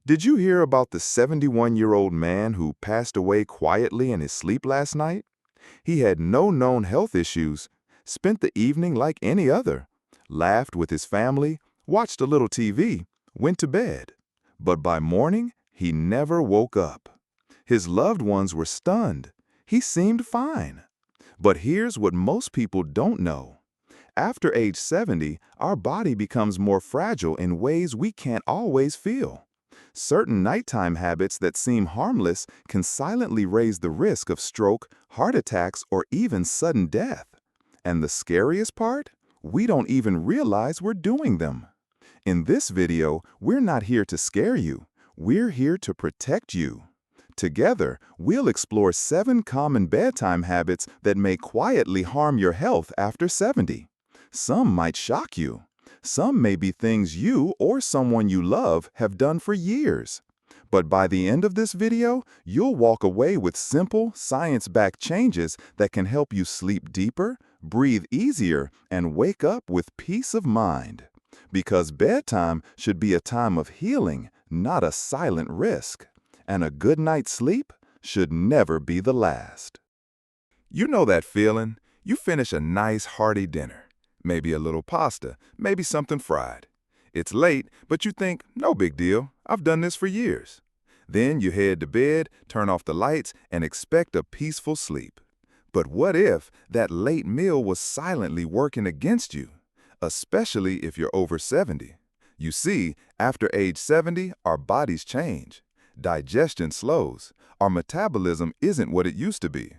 Did you hear about the 71-year-old man who passed away quietly in his sleep last night? He had no known health issues, spent the evening like any other, laughed with his family, watched a little TV, went to bed. But by morning, he never woke up. His loved ones were stunned. He seemed fine. But here's what most people don't know. After age 70, our body becomes more fragile in ways we can't always feel. Certain nighttime habits that seem harmless can silently raise the risk of stroke, heart attacks, or even sudden death. And the scariest part? We don't even realize we're doing them. In this video, we're not here to scare you. We're here to protect you. Together, we'll explore 7 common bedtime habits that may quietly harm your health after 70. Some might shock you. Some may be things you or someone you love have done for years. But by the end of this video, you'll walk away with simple, science-backed changes that can help you sleep deeper, breathe easier, and wake up with peace of mind. Because bedtime should be a time of healing, not a silent risk. And a good night's sleep should never be the last. You know that feeling? You finish a nice, hearty dinner. Maybe a little pasta, maybe something fried. It's late, but you think, no big deal, I've done this for years. Then you head to bed, turn off the lights, and expect a peaceful sleep. But what if that late meal was silently working against you? Especially if you're over 70. You see, after age 70, our bodies change. Digestion slows. Our metabolism isn't what it used to be.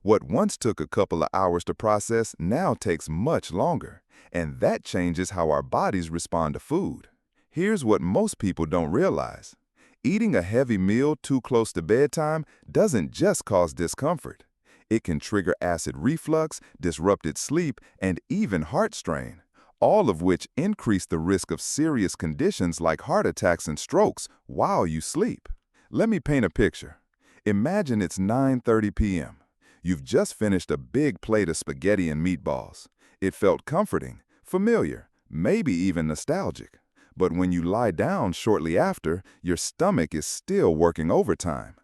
What once took a couple of hours to process now takes much longer, and that changes how our bodies respond to food. Here's what most people don't realize. Eating a heavy meal too close to bedtime doesn't just cause discomfort. It can trigger acid reflux, disrupted sleep, and even heart strain, all of which increase the risk of serious conditions like heart attacks and strokes while you sleep. Let me paint a picture. Imagine it's 9:30 p.m. You've just finished a big plate of spaghetti and meatballs. It felt comforting, familiar, maybe even nostalgic. But when you lie down shortly after, your stomach is still working overtime.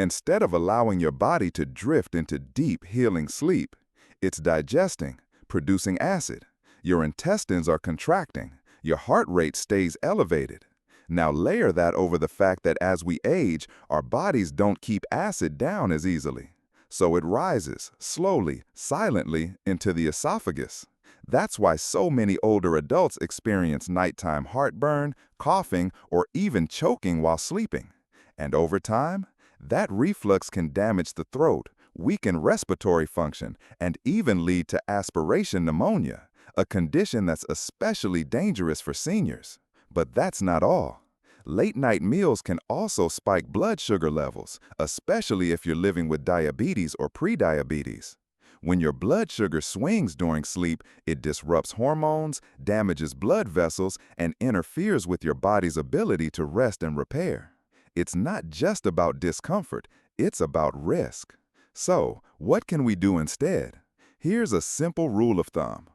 Instead of allowing your body to drift into deep, healing sleep, it's digesting, producing acid. Your intestines are contracting. Your heart rate stays elevated. Now layer that over the fact that as we age, our bodies don't keep acid down as easily. So it rises, slowly, silently, into the esophagus. That's why so many older adults experience nighttime heartburn, coughing, or even choking while sleeping. And over time, that reflux can damage the throat, weaken respiratory function, and even lead to aspiration pneumonia, a condition that's especially dangerous for seniors. But that's not all. Late-night meals can also spike blood sugar levels, especially if you're living with diabetes or prediabetes. When your blood sugar swings during sleep, it disrupts hormones, damages blood vessels, and interferes with your body's ability to rest and repair. It's not just about discomfort, it's about risk. So, what can we do instead? Here's a simple rule of thumb.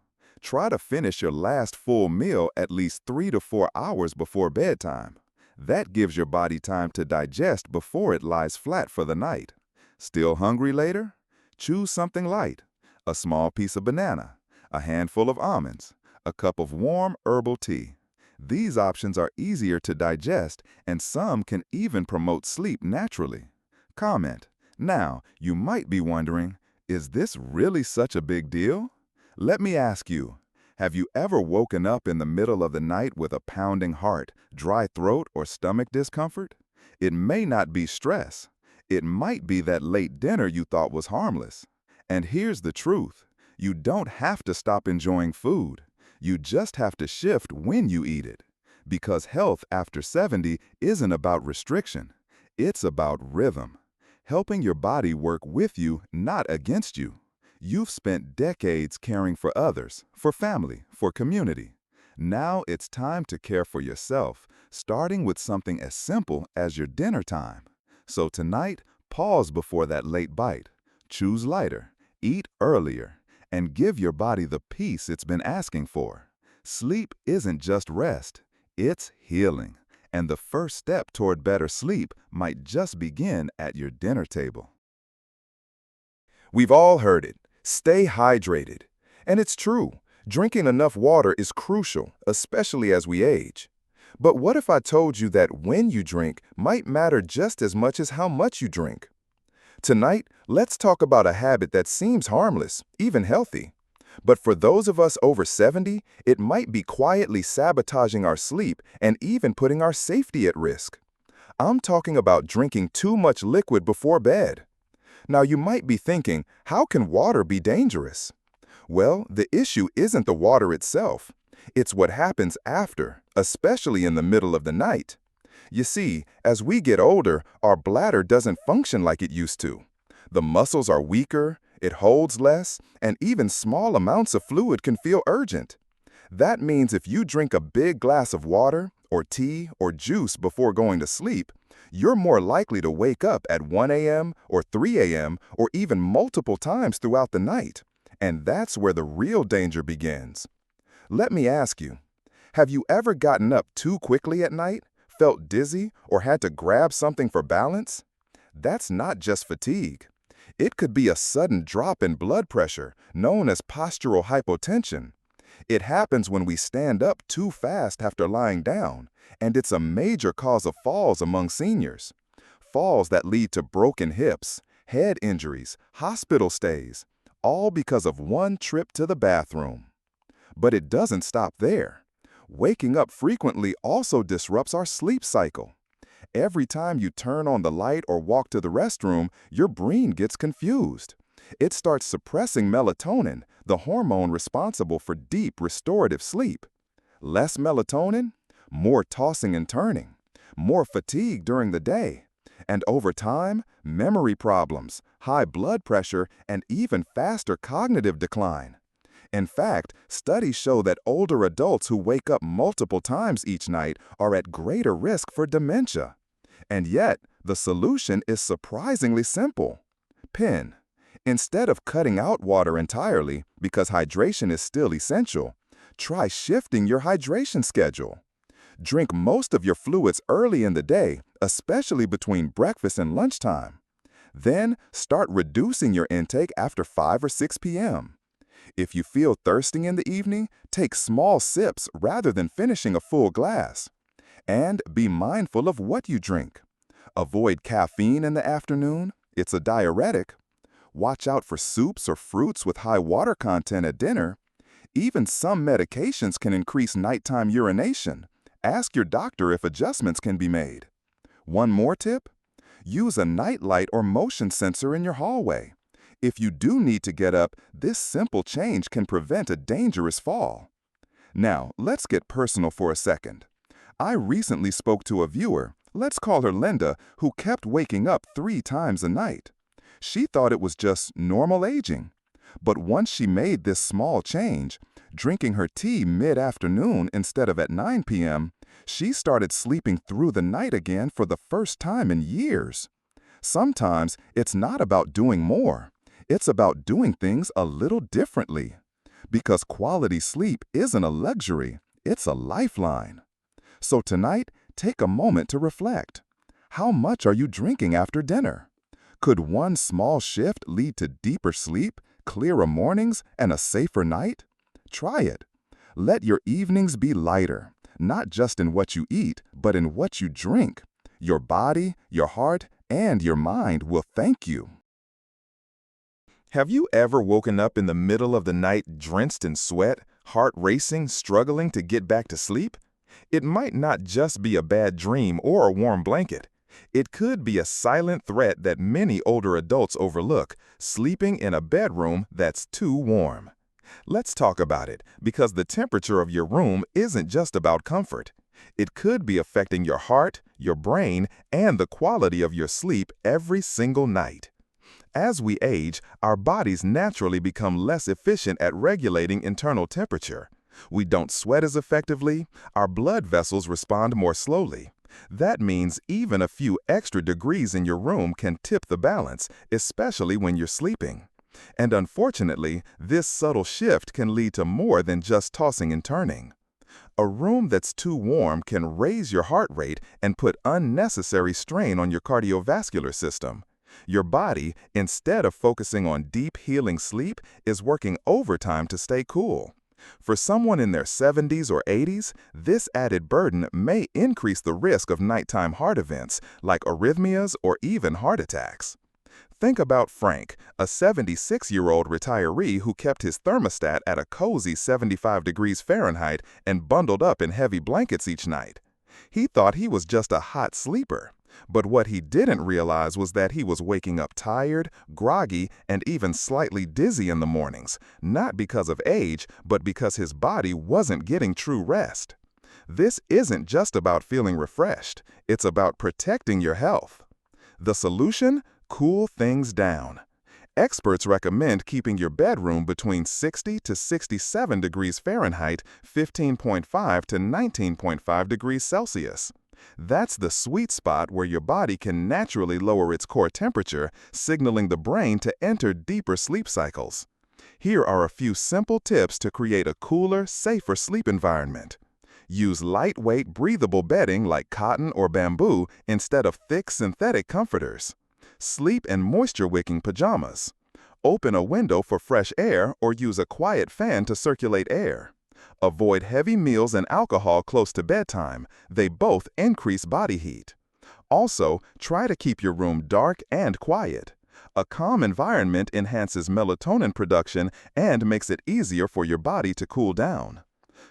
Try to finish your last full meal at least 3 to 4 hours before bedtime. That gives your body time to digest before it lies flat for the night. Still hungry later? Choose something light. A small piece of banana, a handful of almonds, a cup of warm herbal tea. These options are easier to digest, and some can even promote sleep naturally. Comment. Now, you might be wondering, is this really such a big deal? Let me ask you, have you ever woken up in the middle of the night with a pounding heart, dry throat, or stomach discomfort? It may not be stress. It might be that late dinner you thought was harmless. And here's the truth. You don't have to stop enjoying food. You just have to shift when you eat it. Because health after 70 isn't about restriction. It's about rhythm. Helping your body work with you, not against you. You've spent decades caring for others, for family, for community. Now it's time to care for yourself, starting with something as simple as your dinner time. So tonight, pause before that late bite. Choose lighter, eat earlier, and give your body the peace it's been asking for. Sleep isn't just rest, it's healing. And the first step toward better sleep might just begin at your dinner table. We've all heard it. Stay hydrated. And it's true. Drinking enough water is crucial, especially as we age. But what if I told you that when you drink might matter just as much as how much you drink? Tonight, let's talk about a habit that seems harmless, even healthy. But for those of us over 70, it might be quietly sabotaging our sleep and even putting our safety at risk. I'm talking about drinking too much liquid before bed. Now you might be thinking, how can water be dangerous? Well, the issue isn't the water itself. It's what happens after, especially in the middle of the night. You see, as we get older, our bladder doesn't function like it used to. The muscles are weaker, it holds less, and even small amounts of fluid can feel urgent. That means if you drink a big glass of water, or tea, or juice before going to sleep, you're more likely to wake up at 1 a.m. or 3 a.m. or even multiple times throughout the night. And that's where the real danger begins. Let me ask you, have you ever gotten up too quickly at night, felt dizzy, or had to grab something for balance? That's not just fatigue. It could be a sudden drop in blood pressure, known as postural hypotension. It happens when we stand up too fast after lying down, and it's a major cause of falls among seniors. Falls that lead to broken hips, head injuries, hospital stays, all because of one trip to the bathroom. But it doesn't stop there. Waking up frequently also disrupts our sleep cycle. Every time you turn on the light or walk to the restroom, your brain gets confused. It starts suppressing melatonin, the hormone responsible for deep, restorative sleep. Less melatonin, more tossing and turning, more fatigue during the day. And over time, memory problems, high blood pressure, and even faster cognitive decline. In fact, studies show that older adults who wake up multiple times each night are at greater risk for dementia. And yet, the solution is surprisingly simple. PIN. Instead of cutting out water entirely, because hydration is still essential, try shifting your hydration schedule. Drink most of your fluids early in the day, especially between breakfast and lunchtime. Then, start reducing your intake after 5 or 6 p.m. If you feel thirsty in the evening, take small sips rather than finishing a full glass. And be mindful of what you drink. Avoid caffeine in the afternoon. It's a diuretic. Watch out for soups or fruits with high water content at dinner. Even some medications can increase nighttime urination. Ask your doctor if adjustments can be made. One more tip? Use a night light or motion sensor in your hallway. If you do need to get up, this simple change can prevent a dangerous fall. Now, let's get personal for a second. I recently spoke to a viewer, let's call her Linda, who kept waking up 3 times a night. She thought it was just normal aging. But once she made this small change, drinking her tea mid-afternoon instead of at 9 p.m., she started sleeping through the night again for the first time in years. Sometimes it's not about doing more. It's about doing things a little differently. Because quality sleep isn't a luxury, it's a lifeline. So tonight, take a moment to reflect. How much are you drinking after dinner? Could one small shift lead to deeper sleep, clearer mornings, and a safer night? Try it. Let your evenings be lighter, not just in what you eat, but in what you drink. Your body, your heart, and your mind will thank you. Have you ever woken up in the middle of the night drenched in sweat, heart racing, struggling to get back to sleep? It might not just be a bad dream or a warm blanket. It could be a silent threat that many older adults overlook, sleeping in a bedroom that's too warm. Let's talk about it, because the temperature of your room isn't just about comfort. It could be affecting your heart, your brain, and the quality of your sleep every single night. As we age, our bodies naturally become less efficient at regulating internal temperature. We don't sweat as effectively, our blood vessels respond more slowly. That means even a few extra degrees in your room can tip the balance, especially when you're sleeping. And unfortunately, this subtle shift can lead to more than just tossing and turning. A room that's too warm can raise your heart rate and put unnecessary strain on your cardiovascular system. Your body, instead of focusing on deep healing sleep, is working overtime to stay cool. For someone in their 70s or 80s, this added burden may increase the risk of nighttime heart events like arrhythmias or even heart attacks. Think about Frank, a 76-year-old retiree who kept his thermostat at a cozy 75 degrees Fahrenheit and bundled up in heavy blankets each night. He thought he was just a hot sleeper, but what he didn't realize was that he was waking up tired, groggy, and even slightly dizzy in the mornings, not because of age, but because his body wasn't getting true rest. This isn't just about feeling refreshed, it's about protecting your health. The solution? Cool things down. Experts recommend keeping your bedroom between 60 to 67 degrees Fahrenheit, 15.5 to 19.5 degrees Celsius. That's the sweet spot where your body can naturally lower its core temperature, signaling the brain to enter deeper sleep cycles. Here are a few simple tips to create a cooler, safer sleep environment. Use lightweight, breathable bedding like cotton or bamboo instead of thick synthetic comforters. Sleep in moisture-wicking pajamas. Open a window for fresh air or use a quiet fan to circulate air. Avoid heavy meals and alcohol close to bedtime. They both increase body heat. Also, try to keep your room dark and quiet. A calm environment enhances melatonin production and makes it easier for your body to cool down.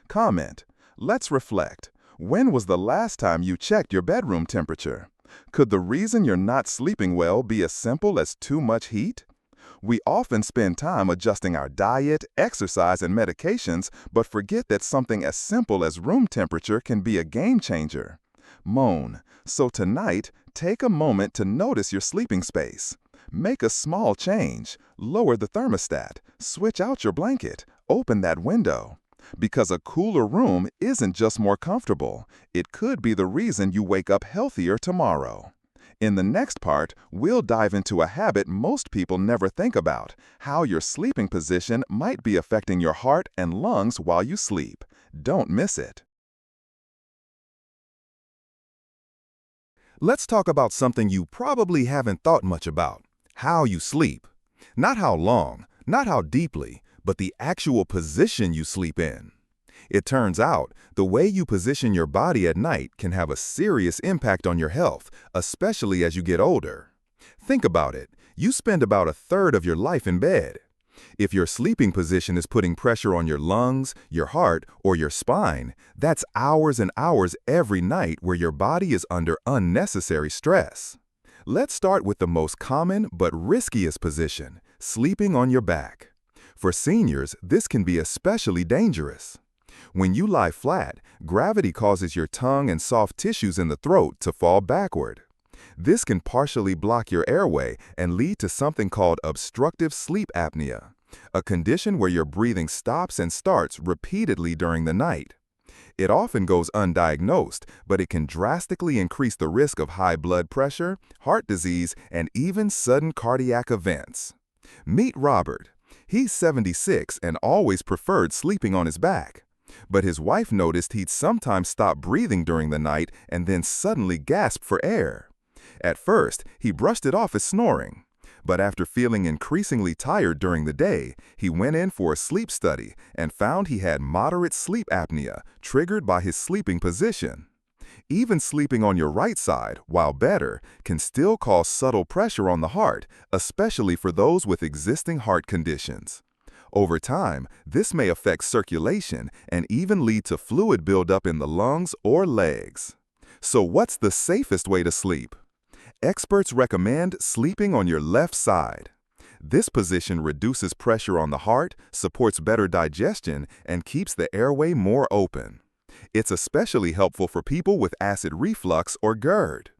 Comment. Let's reflect. When was the last time you checked your bedroom temperature? Could the reason you're not sleeping well be as simple as too much heat? We often spend time adjusting our diet, exercise, and medications, but forget that something as simple as room temperature can be a game changer. So tonight, take a moment to notice your sleeping space. Make a small change. Lower the thermostat. Switch out your blanket. Open that window. Because a cooler room isn't just more comfortable, it could be the reason you wake up healthier tomorrow. In the next part, we'll dive into a habit most people never think about, how your sleeping position might be affecting your heart and lungs while you sleep. Don't miss it. Let's talk about something you probably haven't thought much about: how you sleep. Not how long, not how deeply, but the actual position you sleep in. It turns out, the way you position your body at night can have a serious impact on your health, especially as you get older. Think about it. You spend about a third of your life in bed. If your sleeping position is putting pressure on your lungs, your heart, or your spine, that's hours and hours every night where your body is under unnecessary stress. Let's start with the most common but riskiest position: sleeping on your back. For seniors, this can be especially dangerous. When you lie flat, gravity causes your tongue and soft tissues in the throat to fall backward. This can partially block your airway and lead to something called obstructive sleep apnea, a condition where your breathing stops and starts repeatedly during the night. It often goes undiagnosed, but it can drastically increase the risk of high blood pressure, heart disease, and even sudden cardiac events. Meet Robert. He's 76 and always preferred sleeping on his back. But his wife noticed he'd sometimes stop breathing during the night and then suddenly gasp for air. At first, he brushed it off as snoring. But after feeling increasingly tired during the day, he went in for a sleep study and found he had moderate sleep apnea triggered by his sleeping position. Even sleeping on your right side, while better, can still cause subtle pressure on the heart, especially for those with existing heart conditions. Over time, this may affect circulation and even lead to fluid buildup in the lungs or legs. So what's the safest way to sleep? Experts recommend sleeping on your left side. This position reduces pressure on the heart, supports better digestion, and keeps the airway more open. It's especially helpful for people with acid reflux or GERD.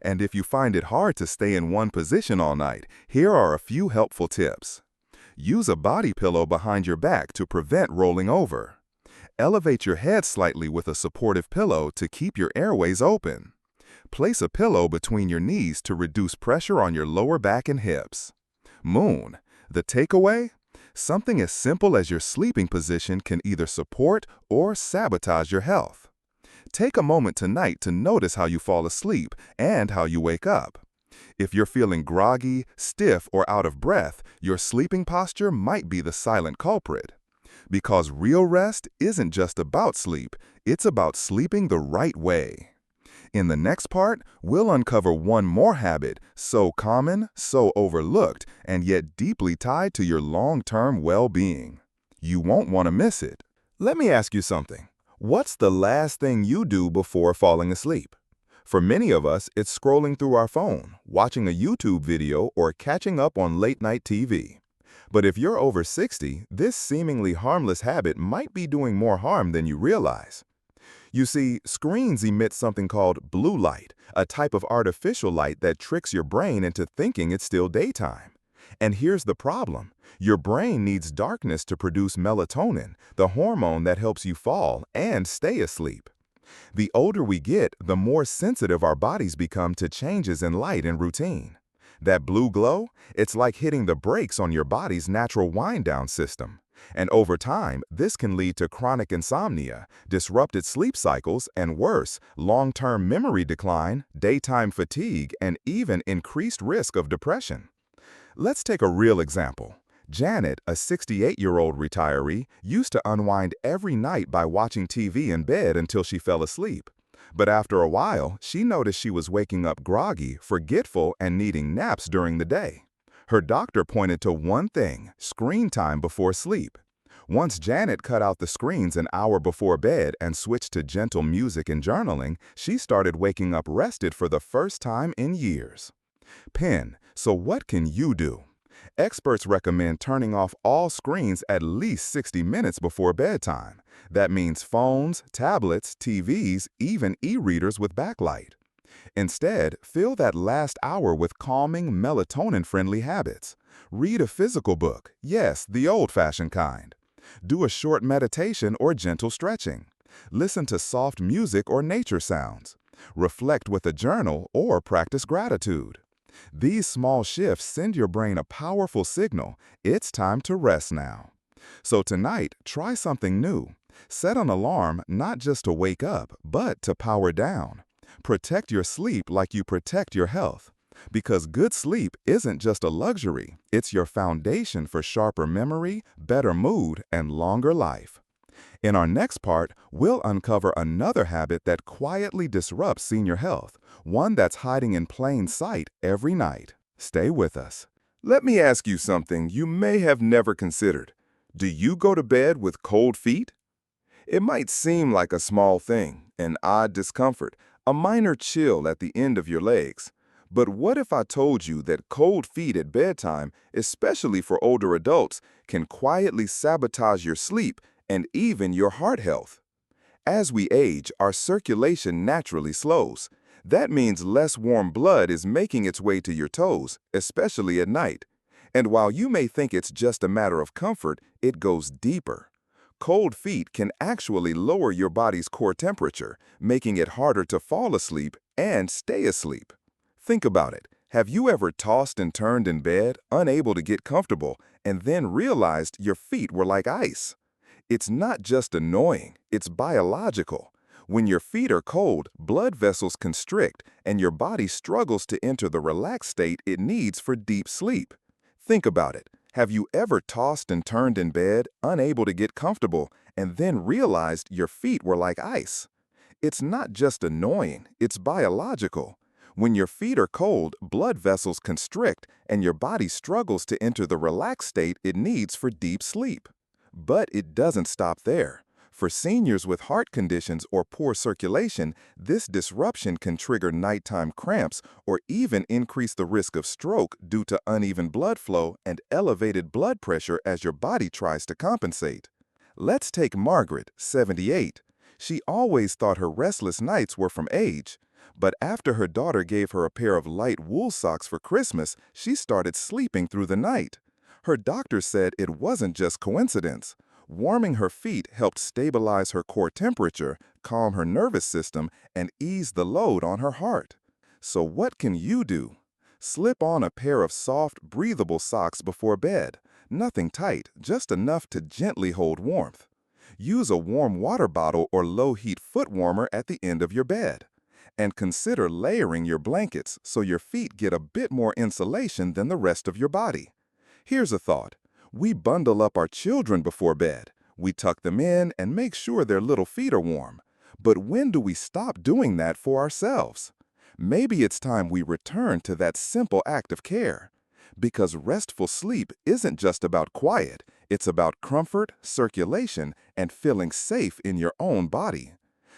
And if you find it hard to stay in one position all night, here are a few helpful tips. Use a body pillow behind your back to prevent rolling over. Elevate your head slightly with a supportive pillow to keep your airways open. Place a pillow between your knees to reduce pressure on your lower back and hips. The takeaway? Something as simple as your sleeping position can either support or sabotage your health. Take a moment tonight to notice how you fall asleep and how you wake up. If you're feeling groggy, stiff, or out of breath, your sleeping posture might be the silent culprit. Because real rest isn't just about sleep, it's about sleeping the right way. In the next part, we'll uncover one more habit, so common, so overlooked, and yet deeply tied to your long-term well-being. You won't want to miss it. Let me ask you something. What's the last thing you do before falling asleep? For many of us, it's scrolling through our phone, watching a YouTube video, or catching up on late-night TV. But if you're over 60, this seemingly harmless habit might be doing more harm than you realize. You see, screens emit something called blue light, a type of artificial light that tricks your brain into thinking it's still daytime. And here's the problem. Your brain needs darkness to produce melatonin, the hormone that helps you fall and stay asleep. The older we get, the more sensitive our bodies become to changes in light and routine. That blue glow, it's like hitting the brakes on your body's natural wind-down system. And over time, this can lead to chronic insomnia, disrupted sleep cycles, and worse, long-term memory decline, daytime fatigue, and even increased risk of depression. Let's take a real example. Janet, a 68-year-old retiree, used to unwind every night by watching TV in bed until she fell asleep. But after a while, she noticed she was waking up groggy, forgetful, and needing naps during the day. Her doctor pointed to one thing: screen time before sleep. Once Janet cut out the screens an hour before bed and switched to gentle music and journaling, she started waking up rested for the first time in years. So what can you do? Experts recommend turning off all screens at least 60 minutes before bedtime. That means phones, tablets, TVs, even e-readers with backlight. Instead, fill that last hour with calming, melatonin-friendly habits. Read a physical book, yes, the old-fashioned kind. Do a short meditation or gentle stretching. Listen to soft music or nature sounds. Reflect with a journal or practice gratitude. These small shifts send your brain a powerful signal: it's time to rest now. So tonight, try something new. Set an alarm not just to wake up, but to power down. Protect your sleep like you protect your health. Because good sleep isn't just a luxury, it's your foundation for sharper memory, better mood, and longer life. In our next part, we'll uncover another habit that quietly disrupts senior health, one that's hiding in plain sight every night. Stay with us. Let me ask you something you may have never considered. Do you go to bed with cold feet? It might seem like a small thing, an odd discomfort, a minor chill at the end of your legs. But what if I told you that cold feet at bedtime, especially for older adults, can quietly sabotage your sleep and even your heart health? As we age, our circulation naturally slows. That means less warm blood is making its way to your toes, especially at night. And while you may think it's just a matter of comfort, it goes deeper. Cold feet can actually lower your body's core temperature, making it harder to fall asleep and stay asleep. Think about it. Have you ever tossed and turned in bed, unable to get comfortable, and then realized your feet were like ice? It's not just annoying, it's biological. When your feet are cold, blood vessels constrict, and your body struggles to enter the relaxed state it needs for deep sleep. Think about it. Have you ever tossed and turned in bed, unable to get comfortable, and then realized your feet were like ice? It's not just annoying, it's biological. When your feet are cold, blood vessels constrict, and your body struggles to enter the relaxed state it needs for deep sleep. But it doesn't stop there. For seniors with heart conditions or poor circulation, this disruption can trigger nighttime cramps or even increase the risk of stroke due to uneven blood flow and elevated blood pressure as your body tries to compensate. Let's take Margaret, 78. She always thought her restless nights were from age. But after her daughter gave her a pair of light wool socks for Christmas, she started sleeping through the night. Her doctor said it wasn't just coincidence. Warming her feet helped stabilize her core temperature, calm her nervous system, and ease the load on her heart. So what can you do? Slip on a pair of soft, breathable socks before bed. Nothing tight, just enough to gently hold warmth. Use a warm water bottle or low-heat foot warmer at the end of your bed. And consider layering your blankets so your feet get a bit more insulation than the rest of your body. Here's a thought. We bundle up our children before bed. We tuck them in and make sure their little feet are warm. But when do we stop doing that for ourselves? Maybe it's time we return to that simple act of care. Because restful sleep isn't just about quiet, it's about comfort, circulation, and feeling safe in your own body.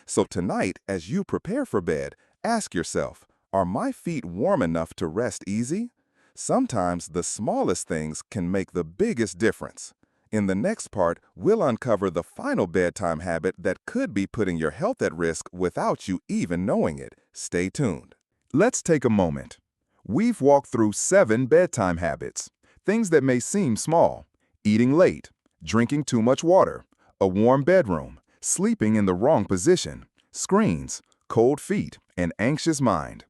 So tonight, as you prepare for bed, ask yourself, are my feet warm enough to rest easy? Sometimes the smallest things can make the biggest difference. In the next part, we'll uncover the final bedtime habit that could be putting your health at risk without you even knowing it. Stay tuned. Let's take a moment. We've walked through 7 bedtime habits, things that may seem small: eating late, drinking too much water, a warm bedroom, sleeping in the wrong position, screens, cold feet, and anxious mind.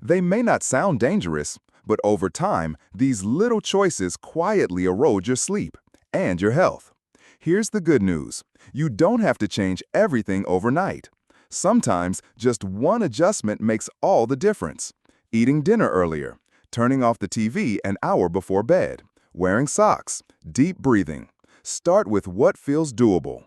They may not sound dangerous, but over time, these little choices quietly erode your sleep and your health. Here's the good news. You don't have to change everything overnight. Sometimes, just one adjustment makes all the difference. Eating dinner earlier, turning off the TV an hour before bed, wearing socks, deep breathing. Start with what feels doable.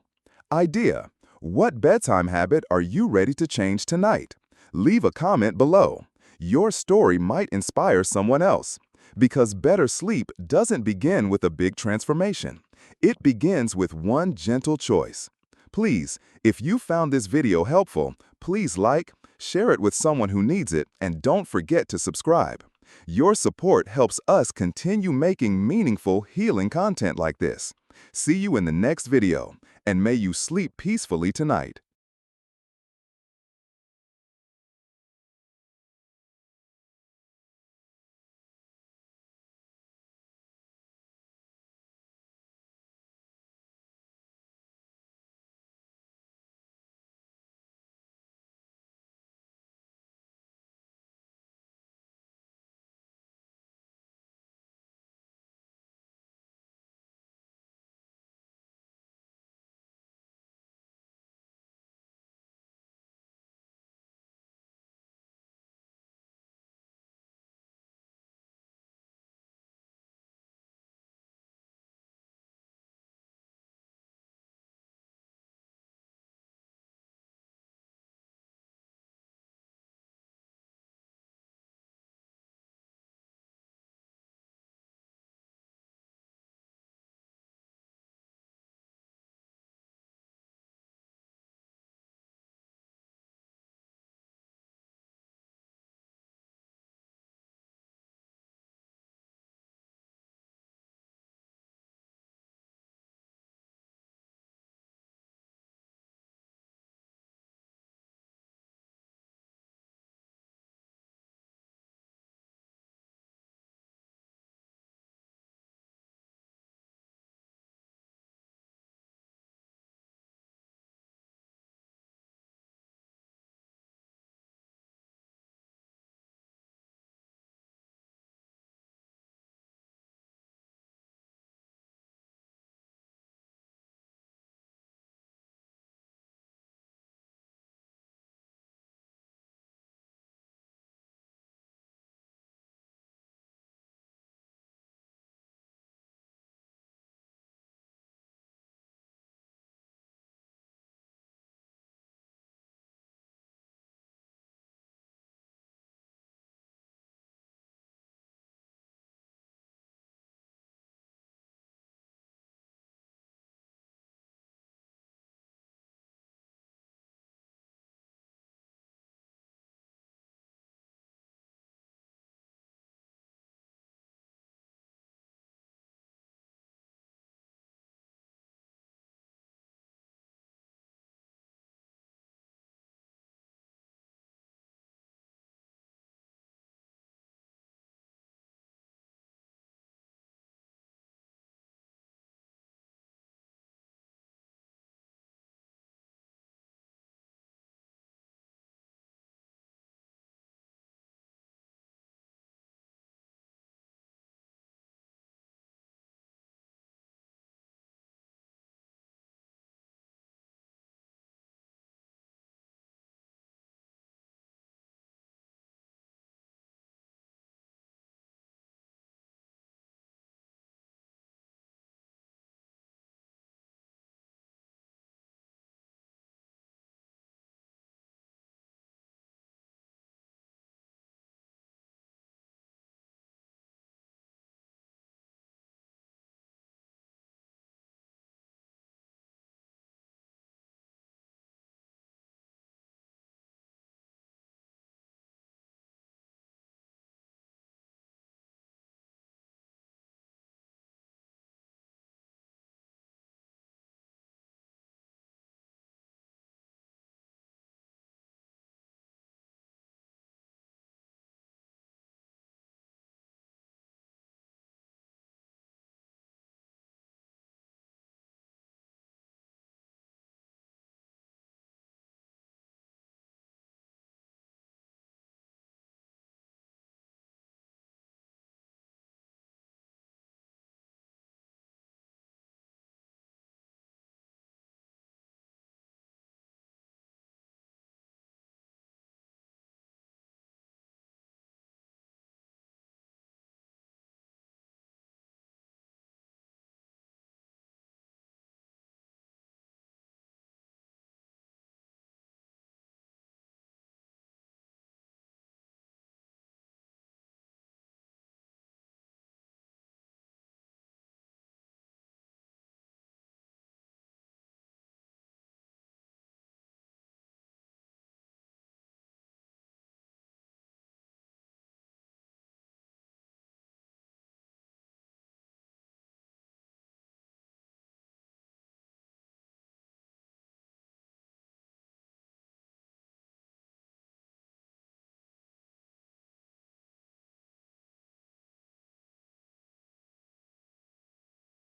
Idea: what bedtime habit are you ready to change tonight? Leave a comment below. Your story might inspire someone else. Because better sleep doesn't begin with a big transformation. It begins with one gentle choice. Please, if you found this video helpful, please like, share it with someone who needs it, and don't forget to subscribe. Your support helps us continue making meaningful, healing content like this. See you in the next video, and may you sleep peacefully tonight.